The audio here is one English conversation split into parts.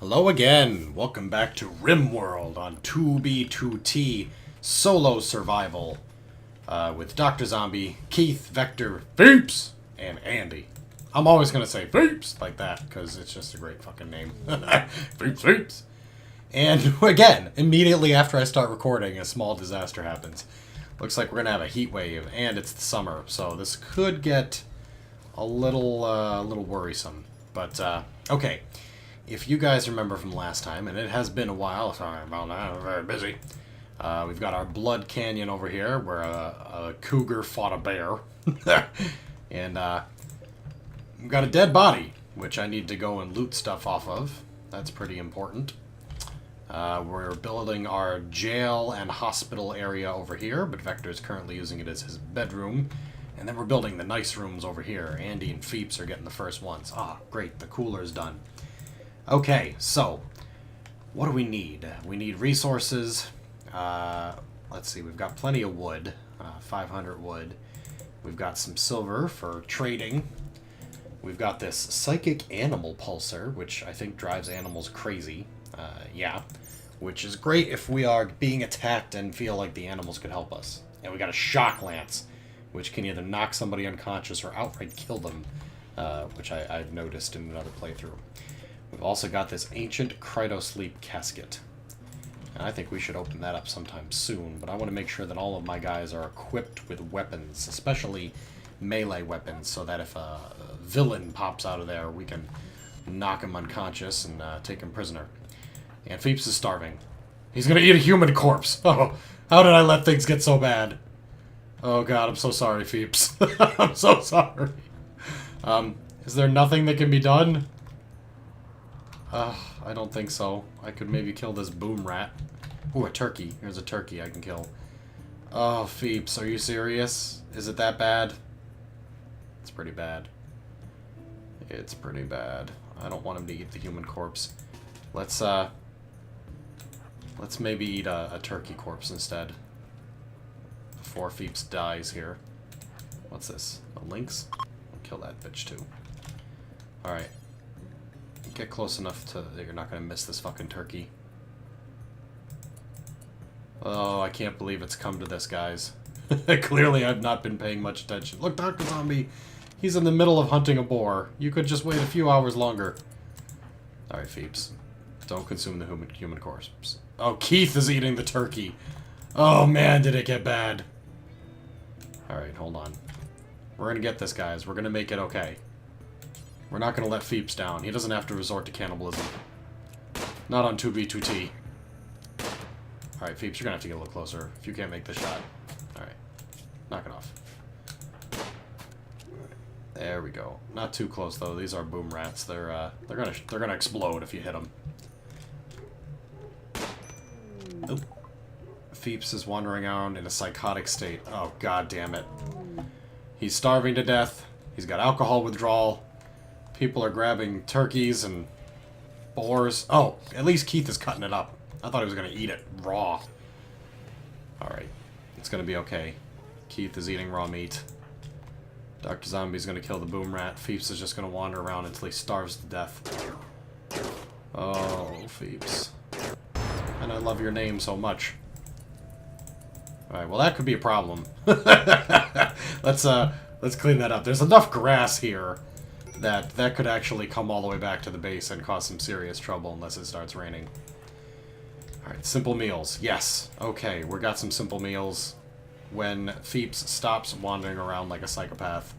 Hello again. Welcome back to RIMWORLD on 2B2T Solo Survival with Doctrzombie, Keith, Vector, Feeps, and Andy. I'm always going to say Feeps like that because it's just a great fucking name. Feeps, Feeps. And again, immediately after I start recording, a small disaster happens. Looks like we're going to have a heat wave, and it's the summer, so this could get a little worrisome. But, okay. If you guys remember from last time, and it has been a while, sorry about that, I'm very busy. We've got our Blood Canyon over here, where a cougar fought a bear. And we've got a dead body, which I need to go and loot stuff off of. That's pretty important. We're building our jail and hospital area over here, but Vector's currently using it as his bedroom. And then we're building the nice rooms over here. Andy and Feeps are getting the first ones. Ah, great, the cooler's done. Okay, so, what do we need? We need resources. Let's see, we've got plenty of wood, 500 wood. We've got some silver for trading. We've got this psychic animal pulsar, which I think drives animals crazy. Yeah, which is great if we are being attacked and feel like the animals could help us. And we got a shock lance, which can either knock somebody unconscious or outright kill them, which I've noticed in another playthrough. We've also got this ancient cryosleep casket. And I think we should open that up sometime soon, but I want to make sure that all of my guys are equipped with weapons, especially melee weapons, so that if a villain pops out of there, we can knock him unconscious and take him prisoner. And Feeps is starving. He's gonna eat a human corpse! Oh, how did I let things get so bad? Oh god, I'm so sorry, Feeps. I'm so sorry. Is there nothing that can be done? I don't think so. I could maybe kill this boom rat. Ooh, a turkey. Here's a turkey I can kill. Oh, Feeps, are you serious? Is it that bad? It's pretty bad. It's pretty bad. I don't want him to eat the human corpse. Let's maybe eat a turkey corpse instead. Before Feeps dies here. What's this? A lynx? I'll kill that bitch too. Alright. Get close enough to that you're not going to miss this fucking turkey. Oh, I can't believe it's come to this, guys. Clearly I've not been paying much attention. Look, Doctrzombie, he's in the middle of hunting a boar. You could just wait a few hours longer. Alright, Feeps. Don't consume the human corpse. Oh, Keith is eating the turkey. Oh man, did it get bad. Alright, hold on. We're going to get this, guys. We're going to make it okay. We're not going to let Feeps down. He doesn't have to resort to cannibalism. Not on 2B2T. Alright, Feeps, you're going to have to get a little closer if you can't make this shot. Alright. Knock it off. There we go. Not too close, though. These are boom rats. They're gonna explode if you hit them. Oop. Feeps is wandering around in a psychotic state. Oh, god damn it. He's starving to death. He's got alcohol withdrawal. People are grabbing turkeys and boars. Oh, at least Keith is cutting it up. I thought he was going to eat it raw. Alright. It's going to be okay. Keith is eating raw meat. Doctrzombie's going to kill the boom rat. Feeps is just going to wander around until he starves to death. Oh, Feeps. And I love your name so much. Alright, well that could be a problem. Let's clean that up. There's enough grass here that could actually come all the way back to the base and cause some serious trouble unless it starts raining. Alright, simple meals. Yes. Okay, we got some simple meals. When Feeps stops wandering around like a psychopath,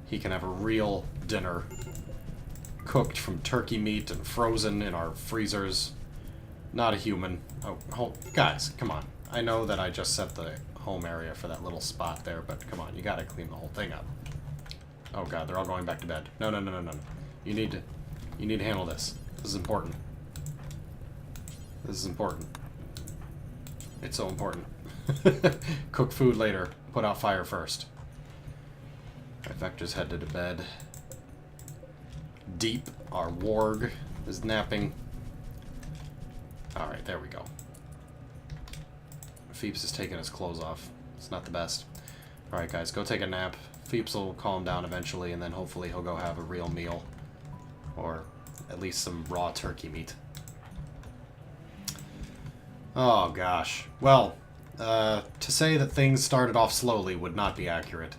he can have a real dinner. Cooked from turkey meat and frozen in our freezers. Not a human. Oh, guys, come on. I know that I just set the home area for that little spot there, but come on, you gotta clean the whole thing up. Oh god, they're all going back to bed. No. You need to handle this. This is important. This is important. It's so important. Cook food later. Put out fire first. Alright, Vector's headed to bed. Deep, our warg, is napping. Alright, there we go. Feeps is taking his clothes off. It's not the best. Alright guys, go take a nap. Feeps will calm down eventually, and then hopefully he'll go have a real meal. Or at least some raw turkey meat. Oh, gosh. Well, to say that things started off slowly would not be accurate.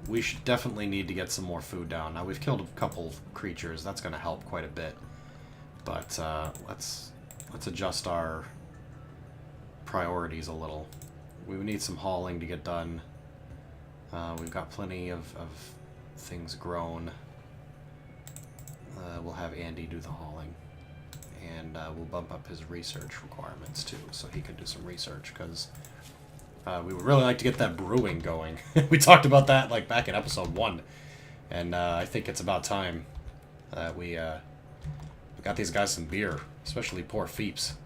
We should definitely need to get some more food down. Now, we've killed a couple creatures. That's going to help quite a bit. But let's adjust our priorities a little. We need some hauling to get done. We've got plenty of things grown. We'll have Andy do the hauling. And we'll bump up his research requirements, too, so he can do some research, because we would really like to get that brewing going. We talked about that, like, back in episode 1. And I think it's about time that we got these guys some beer, especially poor Feeps.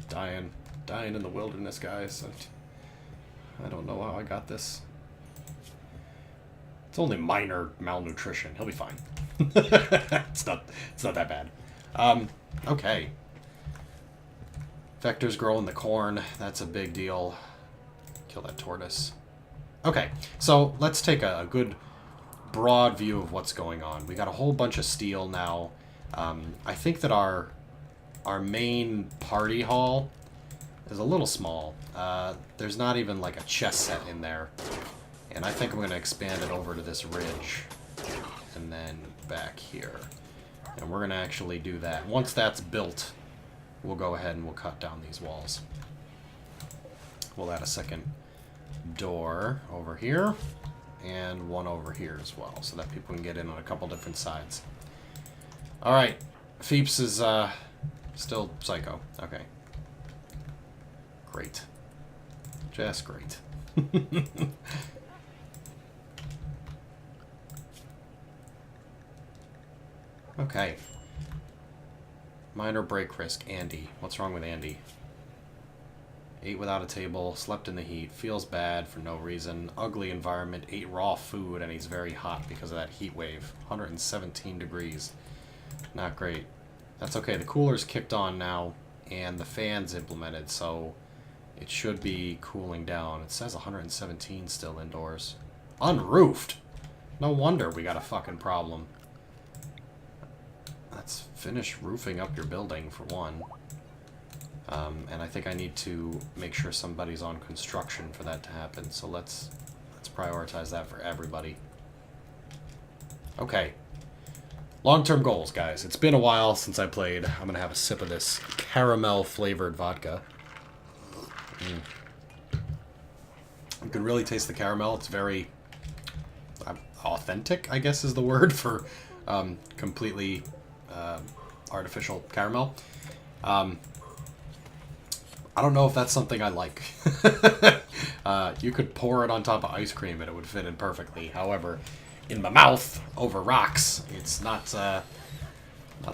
Dying in the wilderness, guys. I don't know how I got this. It's only minor malnutrition. He'll be fine. It's not that bad. Okay. Vector's growing the corn. That's a big deal. Kill that tortoise. Okay, so let's take a good broad view of what's going on. We got a whole bunch of steel now. I think that our main party hall is a little small. There's not even like a chest set in there. And I think I'm going to expand it over to this ridge. And then back here. And we're going to actually do that. Once that's built, we'll go ahead and we'll cut down these walls. We'll add a second door over here. And one over here as well. So that people can get in on a couple different sides. Alright. Feeps is still psycho. Okay. Great. Just great. Okay. Minor break risk. Andy. What's wrong with Andy? Ate without a table. Slept in the heat. Feels bad for no reason. Ugly environment. Ate raw food and he's very hot because of that heat wave. 117 degrees. Not great. That's okay. The cooler's kicked on now and the fan's implemented, so it should be cooling down. It says 117 still indoors. Unroofed! No wonder we got a fucking problem. Let's finish roofing up your building, for one. And I think I need to make sure somebody's on construction for that to happen, so let's prioritize that for everybody. Okay. Long-term goals, guys. It's been a while since I played. I'm going to have a sip of this caramel-flavored vodka. You can really taste the caramel. It's very authentic, I guess is the word for completely artificial caramel. I don't know if that's something I like. You could pour it on top of ice cream and it would fit in perfectly. However, in my mouth, over rocks, it's not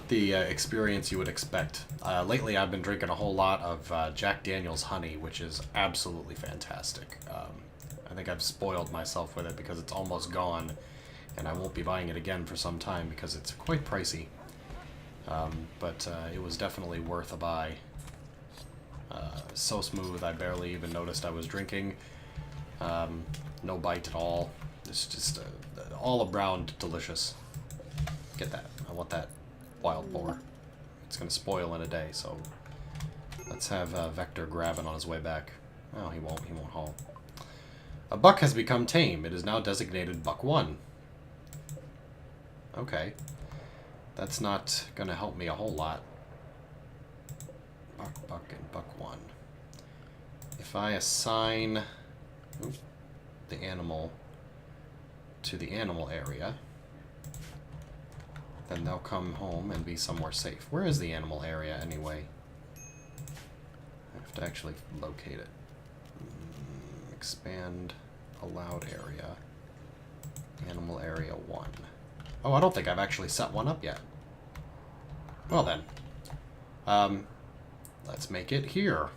the experience you would expect. Lately, I've been drinking a whole lot of Jack Daniel's honey, which is absolutely fantastic. I think I've spoiled myself with it because it's almost gone, and I won't be buying it again for some time because it's quite pricey. But it was definitely worth a buy. So smooth, I barely even noticed I was drinking. No bite at all. It's just all around delicious. Get that. I want that wild boar. It's going to spoil in a day, so let's have Vector grabbing on his way back. Oh, he won't. He won't haul. A buck has become tame. It is now designated Buck 1. Okay. That's not going to help me a whole lot. Buck, and Buck 1. If I assign the animal to the animal area, then they'll come home and be somewhere safe. Where is the animal area anyway? I have to actually locate it. Expand allowed area. Animal area 1. Oh, I don't think I've actually set one up yet. Well then. Let's make it here.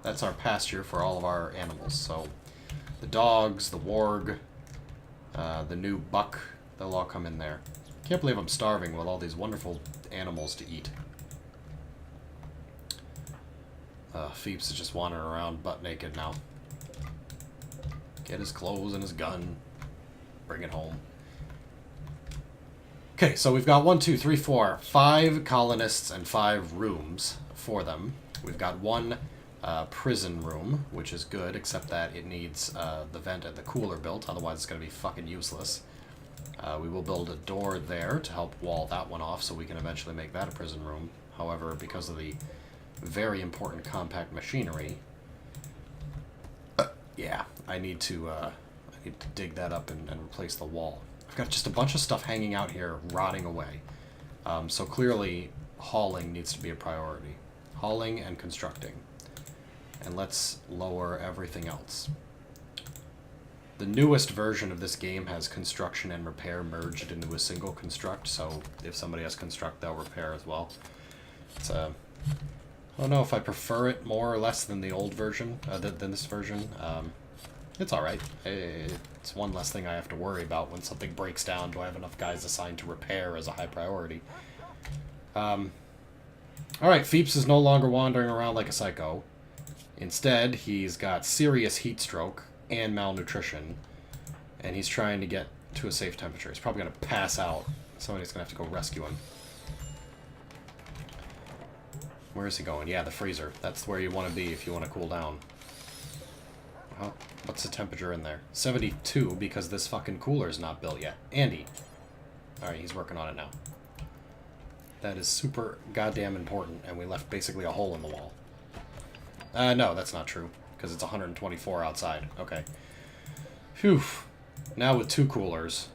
That's our pasture for all of our animals. So the dogs, the warg, the new buck, they'll all come in there. Can't believe I'm starving with all these wonderful animals to eat. Feeps is just wandering around butt naked now. Get his clothes and his gun. Bring it home. Okay, so we've got 1, 2, 3, 4, 5 colonists and 5 rooms for them. We've got 1 prison room, which is good, except that it needs the vent and the cooler built, otherwise it's going to be fucking useless. We will build a door there to help wall that one off so we can eventually make that a prison room. However, because of the very important compact machinery, yeah, I need to dig that up and replace the wall. I've got just a bunch of stuff hanging out here, rotting away. So clearly, hauling needs to be a priority. Hauling and constructing. And let's lower everything else. The newest version of this game has construction and repair merged into a single construct, so if somebody has construct, they'll repair as well. It's I don't know if I prefer it more or less than the old version, than this version. It's alright. It's one less thing I have to worry about when something breaks down. Do I have enough guys assigned to repair as a high priority? Alright, Pheeps is no longer wandering around like a psycho. Instead, he's got serious heat stroke and malnutrition, and he's trying to get to a safe temperature. He's probably going to pass out. Somebody's going to have to go rescue him. Where is he going? Yeah, the freezer. That's where you want to be if you want to cool down. Well, what's the temperature in there? 72, because this fucking cooler's not built yet. Andy. Alright, he's working on it now. That is super goddamn important, and we left basically a hole in the wall. No, that's not true, because it's 124 outside. Okay. Phew. Now with 2 coolers,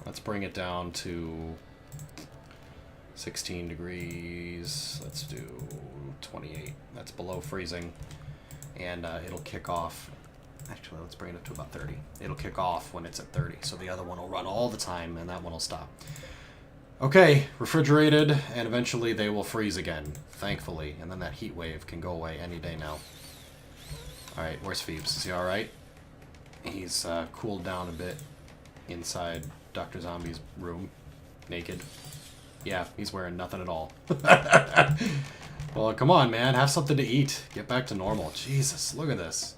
let's bring it down to 16 degrees. Let's do 28. That's below freezing. And it'll kick off. Actually, let's bring it up to about 30. It'll kick off when it's at 30, so the other one will run all the time, and that one will stop. Okay, refrigerated, and eventually they will freeze again, thankfully. And then that heat wave can go away any day now. Alright, where's Phoebes? Is he alright? He's cooled down a bit inside Doctrozombie's room, naked. Yeah, he's wearing nothing at all. Well, come on, man. Have something to eat. Get back to normal. Jesus, look at this.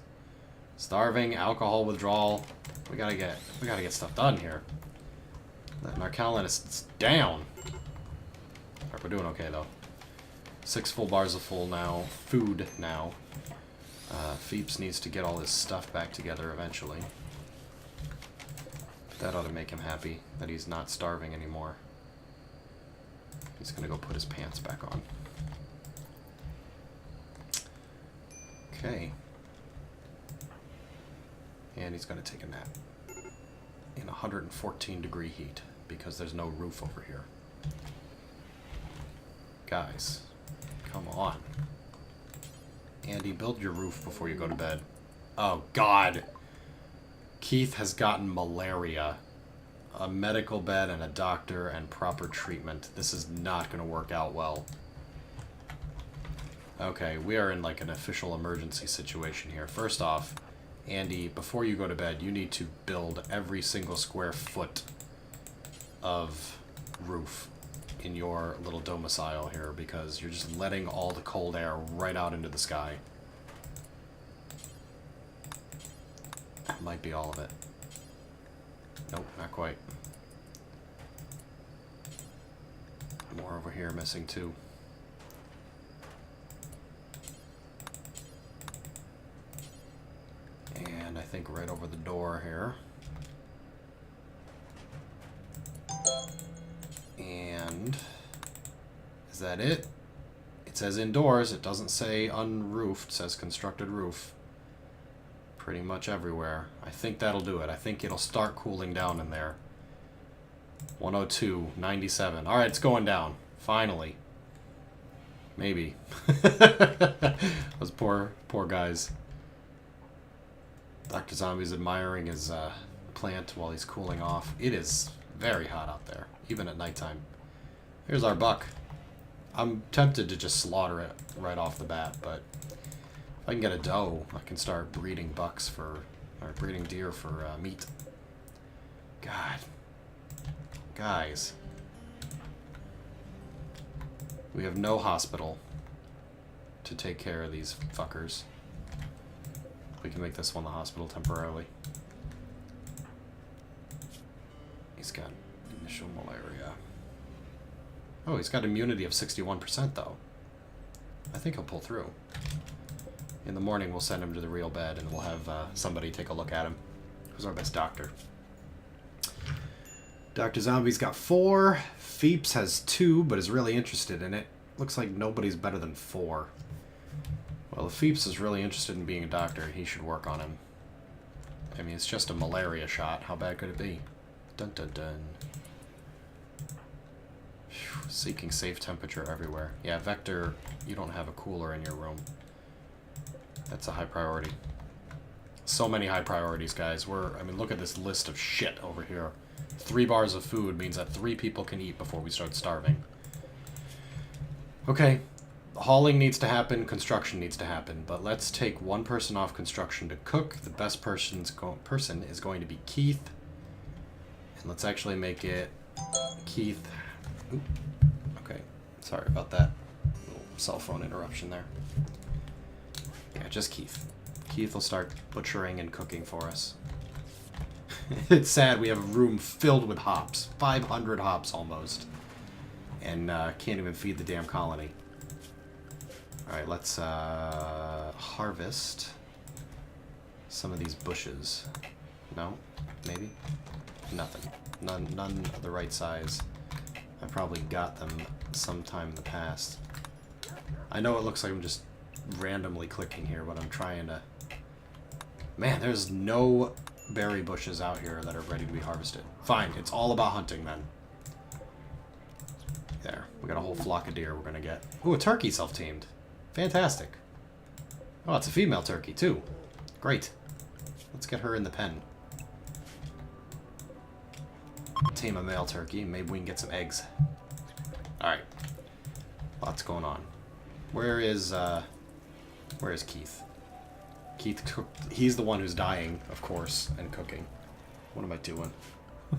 Starving, alcohol withdrawal. We gotta get stuff done here. That narcolinist's down. Alright, we're doing okay, though. 6 full bars of full now. Food now. Phoebes needs to get all his stuff back together eventually. That ought to make him happy that he's not starving anymore. He's gonna go put his pants back on. Okay. And he's gonna take a nap. In 114-degree heat, because there's no roof over here. Guys, come on. Andy, build your roof before you go to bed. Oh, God. Keith has gotten malaria. A medical bed and a doctor and proper treatment. This is not going to work out well. Okay, we are in like an official emergency situation here. First off, Andy, before you go to bed, you need to build every single square foot of roof in your little domicile here, because you're just letting all the cold air right out into the sky. That might be all of it. Nope, not quite. More over here missing too. And I think right over the door here. And is that it? It says indoors. It doesn't say unroofed. It says constructed roof. Pretty much everywhere. I think that'll do it. I think it'll start cooling down in there. 102, 97. Alright, it's going down. Finally. Maybe. Those poor guys. Doctrozombie's admiring his plant while he's cooling off. It is very hot out there, even at nighttime. Here's our buck. I'm tempted to just slaughter it right off the bat, but if I can get a doe, I can start breeding bucks for, or breeding deer for meat. God. Guys. We have no hospital to take care of these fuckers. We can make this one the hospital temporarily. He's got Initial malaria. Oh, he's got immunity of 61% though. I think he'll pull through. In the morning, we'll send him to the real bed, and we'll have somebody take a look at him. Who's our best doctor? Doctrzombie's got 4. Feeps has 2, but is really interested in it. Looks like nobody's better than 4. Well, if Feeps is really interested in being a doctor, he should work on him. I mean, it's just a malaria shot. How bad could it be? Dun dun dun. Whew, seeking safe temperature everywhere. Yeah, Vector, you don't have a cooler in your room. That's a high priority. So many high priorities, guys. I mean, look at this list of shit over here. 3 bars of food means that 3 people can eat before we start starving. Okay. Hauling needs to happen. Construction needs to happen. But let's take 1 person off construction to cook. The best person is going to be Keith. And let's actually make it Keith. Oop. Okay. Sorry about that. Little cell phone interruption there. Yeah, just Keith. Keith will start butchering and cooking for us. It's sad we have a room filled with hops. 500 hops almost. And can't even feed the damn colony. Alright, let's harvest some of these bushes. No? Maybe? Nothing. None of the right size. I probably got them sometime in the past. I know it looks like I'm just randomly clicking here, but I'm trying to... Man, there's no berry bushes out here that are ready to be harvested. Fine, it's all about hunting then. There, we got a whole flock of deer we're gonna get. Ooh, a turkey self-tamed. Fantastic. Oh, it's a female turkey too. Great. Let's get her in the pen. Tame a male turkey, maybe we can get some eggs. Alright. Lots going on. Where is Keith? Keith, he's the one who's dying, of course, and cooking. What am I doing?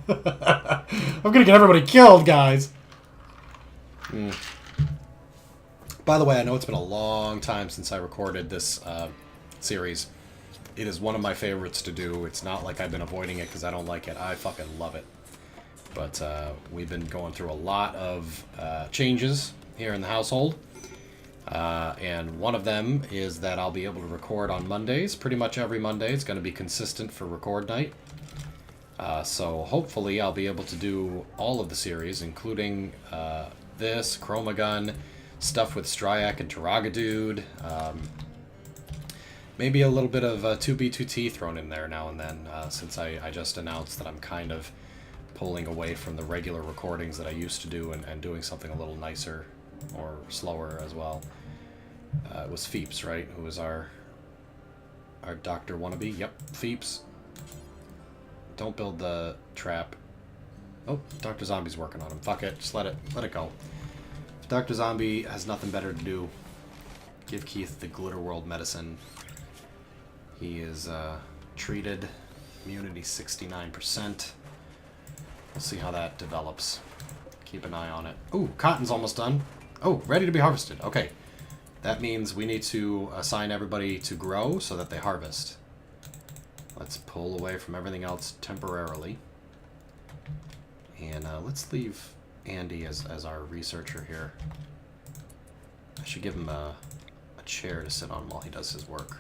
I'm gonna get everybody killed, guys! By the way, I know it's been a long time since I recorded this series. It is one of my favorites to do. It's not like I've been avoiding it because I don't like it. I fucking love it. But we've been going through a lot of changes here in the household. And one of them is that I'll be able to record on Mondays. Pretty much every Monday. It's going to be consistent for record night. So hopefully I'll be able to do all of the series, including this, Chromagun, stuff with Stryak and Taragadude. Maybe a little bit of 2B2T thrown in there now and then, since I just announced that I'm kind of pulling away from the regular recordings that I used to do and doing something a little nicer or slower as well. It was Feeps, right? Who was our doctor wannabe? Yep, Feeps. Don't build the trap. Oh, Doctrzombie's working on him. Fuck it, just let it go. If Doctrzombie has nothing better to do, give Keith the Glitter World medicine. He is treated. Immunity 69%. We'll see how that develops. Keep an eye on it. Ooh, cotton's almost done. Oh, ready to be harvested. Okay. That means we need to assign everybody to grow so that they harvest. Let's pull away from everything else temporarily. And let's leave Andy as our researcher here. I should give him a chair to sit on while he does his work.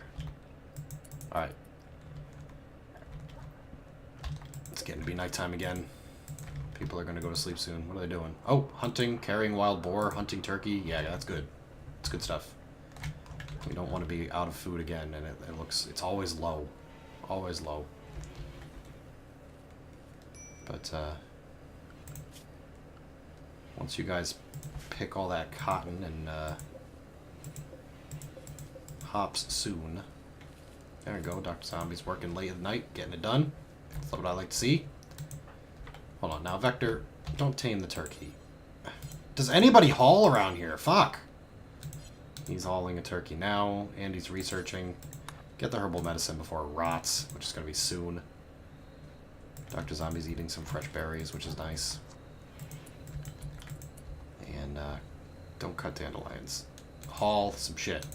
Alright. It's getting to be nighttime again. People are going to go to sleep soon. What are they doing? Oh, hunting, carrying wild boar, hunting turkey. Yeah, that's good. It's good stuff. We don't want to be out of food again, and it's always low. Always low. But, once you guys pick all that cotton and, hops soon. There we go, Doctrzombie's working late at night, getting it done. That's what I like to see. Hold on, now Vector, don't tame the turkey. Does anybody haul around here? Fuck! He's hauling a turkey now. Andy's researching. Get the herbal medicine before it rots, which is going to be soon. Doctrzombie's eating some fresh berries, which is nice. And don't cut dandelions. Haul some shit.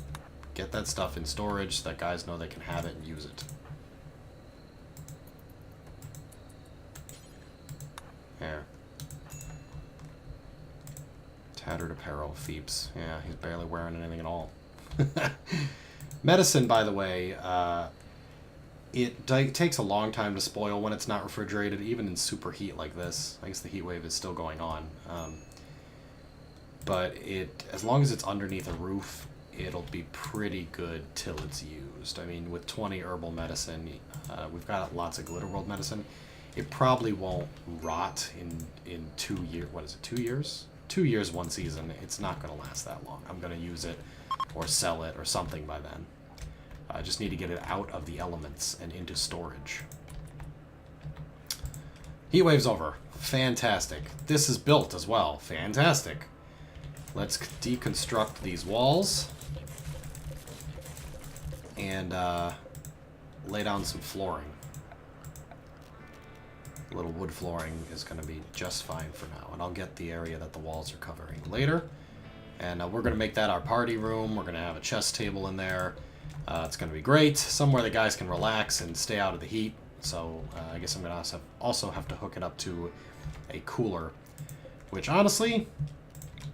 Get that stuff in storage so that guys know they can have it and use it. There. Tattered apparel, Phoebes. Yeah, he's barely wearing anything at all. Medicine, by the way, it takes a long time to spoil when it's not refrigerated, even in super heat like this. I guess the heat wave is still going on. But as long as it's underneath a roof, it'll be pretty good till it's used. I mean, with 20 herbal medicine, we've got lots of Glitterworld medicine. It probably won't rot in 2 years. What is it, 2 years? 2 years, 1 season. It's not going to last that long. I'm going to use it or sell it or something by then. I just need to get it out of the elements and into storage. Heat wave's over. Fantastic. This is built as well. Fantastic. Let's deconstruct these walls and lay down some flooring. A little wood flooring is going to be just fine for now, and I'll get the area that the walls are covering later. And we're going to make that our party room. We're going to have a chess table in there. It's going to be great. Somewhere the guys can relax and stay out of the heat. So I guess I'm going to also have to hook it up to a cooler, which honestly,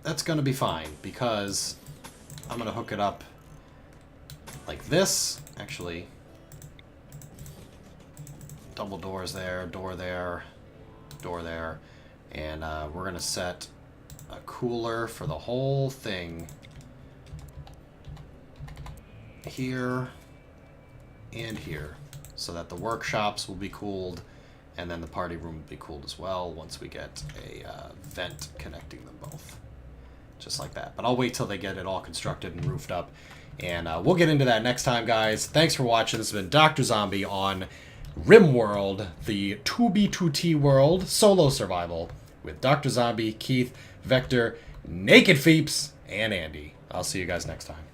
that's going to be fine because I'm going to hook it up like this. Actually, double doors there, door there, door there. And we're going to set a cooler for the whole thing here and here, so that the workshops will be cooled, and then the party room will be cooled as well once we get a vent connecting them both. Just like that. But I'll wait till they get it all constructed and roofed up, and we'll get into that next time, guys. Thanks for watching. This has been Doctrzombie on RIMWORLD, the 2B2T world solo survival with Doctrzombie, Keith, Vector, Naked Phoebes, and Andy. I'll see you guys next time.